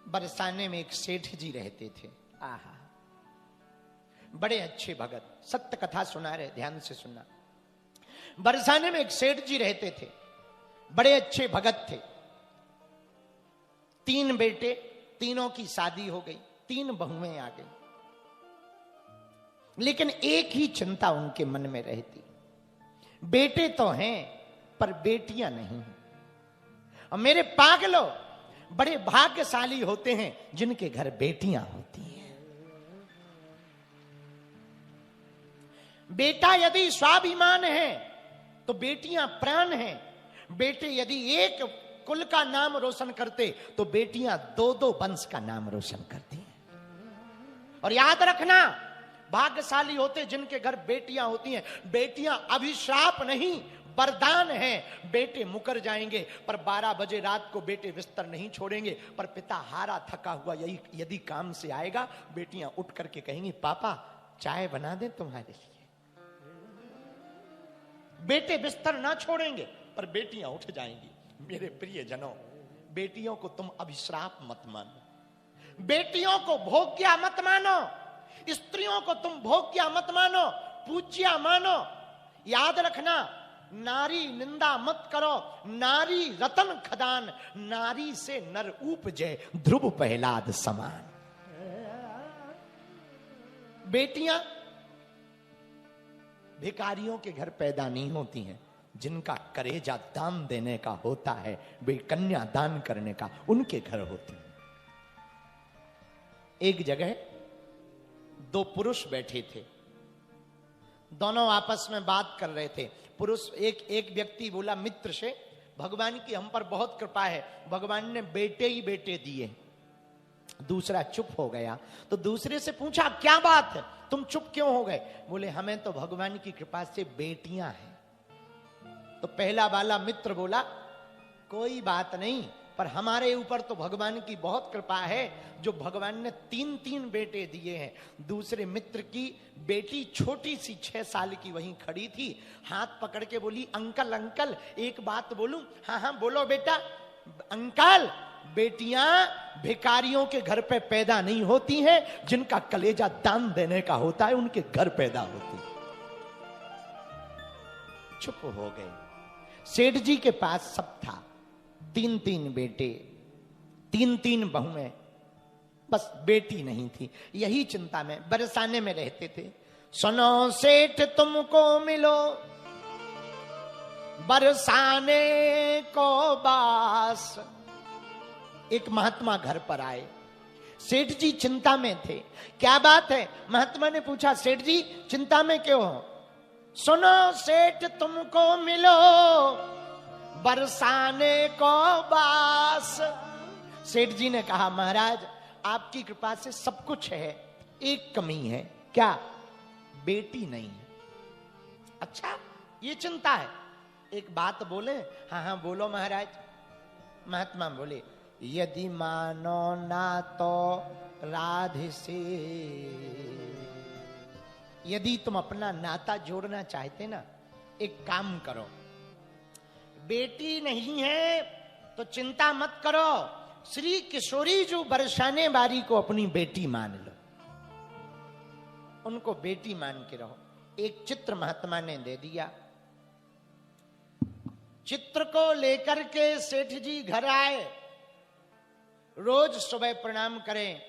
बरसाने में एक सेठ जी रहते थे। आहा, बड़े अच्छे भगत, सत्य कथा सुना रहे, ध्यान से सुनना। बरसाने में एक सेठ जी रहते थे, बड़े अच्छे भगत थे। 3 बेटे, तीनों की शादी हो गई, 3 बहुएं आ गई, लेकिन एक ही चिंता उनके मन में रहती, बेटे तो हैं पर बेटियां नहीं हैं। और मेरे पागलों, बड़े भाग्यशाली होते हैं जिनके घर बेटियां होती हैं। बेटा यदि स्वाभिमान है तो बेटियां प्राण हैं। बेटे यदि एक कुल का नाम रोशन करते तो बेटियां 2-2 वंश का नाम रोशन करती हैं। और याद रखना, भाग्यशाली होते जिनके घर बेटियां होती हैं। बेटियां अभिशाप नहीं, वरदान है। बेटे मुकर जाएंगे पर 12 बजे रात को बेटे बिस्तर नहीं छोड़ेंगे, पर पिता हारा थका हुआ यदि काम से आएगा, बेटियां उठ करके कहेंगी, पापा चाय बना दें तुम्हारे लिए। बेटे बिस्तर ना छोड़ेंगे पर बेटियां उठ जाएंगी। मेरे प्रिय जनों, बेटियों को तुम अभिश्राप मत मानो, बेटियों को भोग्या मत मानो, स्त्रियों को तुम भोग्या मत मानो, पूज्या मानो। याद रखना, नारी निंदा मत करो, नारी रतन खदान, नारी से नर उपजे ध्रुव प्रहलाद समान। बेटियां भिखारियों के घर पैदा नहीं होती हैं, जिनका करेजा दान देने का होता है, वे कन्या दान करने का, उनके घर होती हैं। एक जगह 2 पुरुष बैठे थे, दोनों आपस में बात कर रहे थे। पुरुष एक व्यक्ति बोला मित्र से, भगवान की हम पर बहुत कृपा है, भगवान ने बेटे ही बेटे दिए। दूसरा चुप हो गया, तो दूसरे से पूछा क्या बात है, तुम चुप क्यों हो गए? बोले हमें तो भगवान की कृपा से बेटियां हैं। तो पहला वाला मित्र बोला कोई बात नहीं, पर हमारे ऊपर तो भगवान की बहुत कृपा है जो भगवान ने 3-3 बेटे दिए हैं। दूसरे मित्र की बेटी छोटी सी 6 साल की वहीं खड़ी थी, हाथ पकड़ के बोली अंकल अंकल एक बात बोलूं? हाँ हाँ बोलो बेटा। अंकल, बेटियां भिखारियों के घर पे पैदा नहीं होती हैं, जिनका कलेजा दान देने का होता है उनके घर पैदा होती है। चुप हो गए। सेठ जी के पास सब था, 3-3 बेटे, 3-3 बहुएं, बस बेटी नहीं थी। यही चिंता में बरसाने में रहते थे। सुनो सेठ तुमको मिलो बरसाने को बास। एक महात्मा घर पर आए, सेठ जी चिंता में थे। क्या बात है? महात्मा ने पूछा, सेठ जी चिंता में क्यों हो? सुनो सेठ तुमको मिलो बरसाने को बास। सेठ जी ने कहा, महाराज आपकी कृपा से सब कुछ है, एक कमी है। क्या? बेटी नहीं है। अच्छा, ये चिंता है, एक बात बोले? हाँ हाँ बोलो महाराज। महात्मा बोले, यदि मानो ना तो राधे से, यदि तुम अपना नाता जोड़ना चाहते ना, एक काम करो, बेटी नहीं है तो चिंता मत करो, श्री किशोरी जो बरसाने बारी को अपनी बेटी मान लो, उनको बेटी मान के रहो। एक चित्र महात्मा ने दे दिया। चित्र को लेकर के सेठ जी घर आए। रोज सुबह प्रणाम करें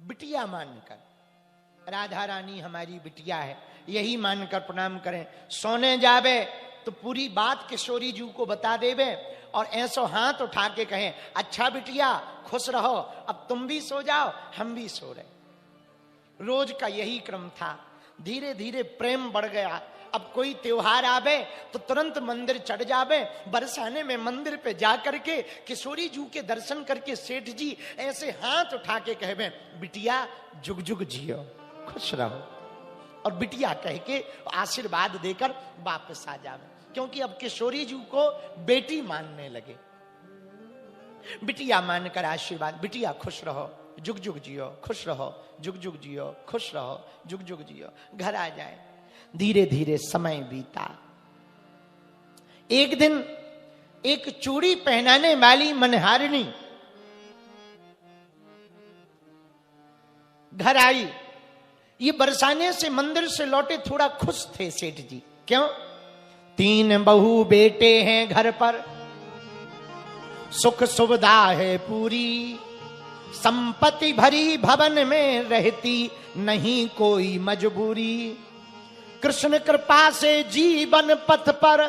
बिटिया मानकर, राधा रानी हमारी बिटिया है, यही मानकर प्रणाम करें। सोने जावे तो पूरी बात किशोरी जी को बता देवे और ऐसो हाथ उठा के कहें, अच्छा बिटिया खुश रहो, अब तुम भी सो जाओ हम भी सो रहे। रोज का यही क्रम था। धीरे धीरे प्रेम बढ़ गया। अब कोई त्योहार आवे तो तुरंत मंदिर चढ़ जावे। बरसाने में मंदिर पे जा करके किशोरी जी के दर्शन करके सेठ जी ऐसे हाथ उठा के कहवे, बिटिया जुग जुग जियो, खुश रहो, और बिटिया कह के आशीर्वाद देकर वापस आ जावे। क्योंकि अब किशोरी जी को बेटी मानने लगे। बिटिया मानकर आशीर्वाद, बिटिया खुश रहो, जुग जुग जियो, खुश रहो, जुग जुग जियो, खुश रहो, जुग जुग जियो। घर आ जाए। धीरे धीरे समय बीता। एक दिन एक चूड़ी पहनाने वाली मनहारिणी घर आई। ये बरसाने से मंदिर से लौटे थोड़ा खुश थे सेठ जी। क्यों? 3 बहू बेटे हैं घर पर, सुख सुविधा है पूरी, संपत्ति भरी भवन में रहती नहीं कोई मजबूरी। कृष्ण कृपा से जीवन पथ पर,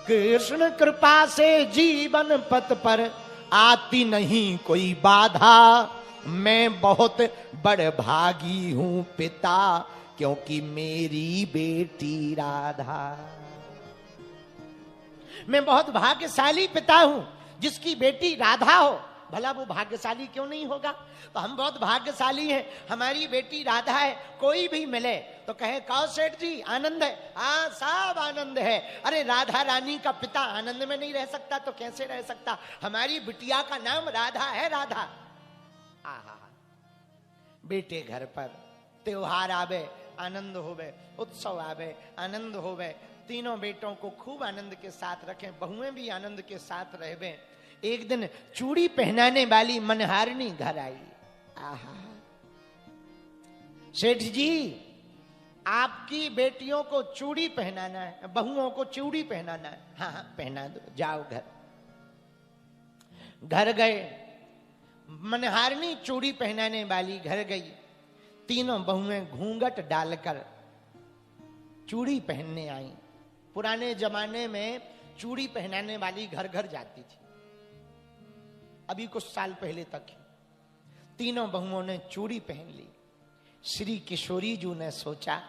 कृष्ण कृपा से जीवन पथ पर आती नहीं कोई बाधा। मैं बहुत बड़भागी हूं पिता, क्योंकि मेरी बेटी राधा। मैं बहुत भाग्यशाली पिता हूं जिसकी बेटी राधा हो। भला वो भाग्यशाली क्यों नहीं होगा? तो हम बहुत भाग्यशाली हैं, हमारी बेटी राधा है। कोई भी मिले तो कहे कहो सेठ जी आनंद है? हाँ सब आनंद है। अरे राधा रानी का पिता आनंद में नहीं रह सकता तो कैसे रह सकता? हमारी बिटिया का नाम राधा है, राधा। आहा, बेटे घर पर त्योहार आवे आनंद होवे, उत्सव आवे आनंद होवे। तीनों बेटों को खूब आनंद के साथ रखें, बहुएं भी आनंद के साथ रहें। एक दिन चूड़ी पहनाने वाली मनहारिणी घर आई। आहा, सेठ जी आपकी बेटियों को चूड़ी पहनाना है, बहुओं को चूड़ी पहनाना है। हाँ हाँ पहना दो, जाओ घर। घर गए, मनहारिणी चूड़ी पहनाने वाली घर गई। तीनों बहुएं घूंघट डालकर चूड़ी पहनने आई। पुराने जमाने में चूड़ी पहनाने वाली घर घर जाती थी, अभी कुछ साल पहले तक। तीनों बहुओं ने चूड़ी पहन ली। श्री किशोरी जी ने सोचा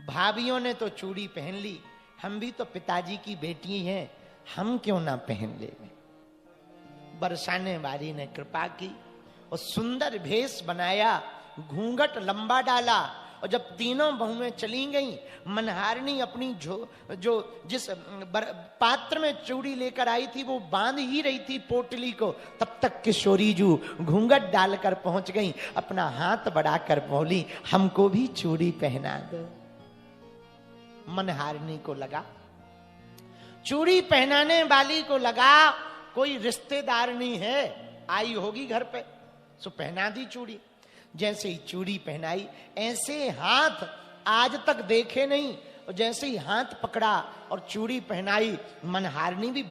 भाभियों ने तो चूड़ी पहन ली, हम भी तो पिताजी की बेटी हैं, हम क्यों ना पहन ले। बरसाने वाली ने कृपा की और सुंदर भेष बनाया, घूंघट लंबा डाला। और जब तीनों बहुएं चली गईं, मनहारिणी अपनी जिस पात्र में चूड़ी लेकर आई थी वो बांध ही रही थी पोटली को, तब तक किशोरी जी घूंघट डालकर पहुंच गईं। अपना हाथ बढ़ाकर बोली हमको भी चूड़ी पहना दो। मनहारिणी को लगा, चूड़ी पहनाने वाली को लगा कोई रिश्तेदार नहीं है, आई होगी घर पे, सो पहना दी चूड़ी। जैसे ही चूड़ी पहनाई, ऐसे हाथ आज तक देखे नहीं, और जैसे ही हाथ पकड़ा और चूड़ी पहनाई, मनहारिणी भी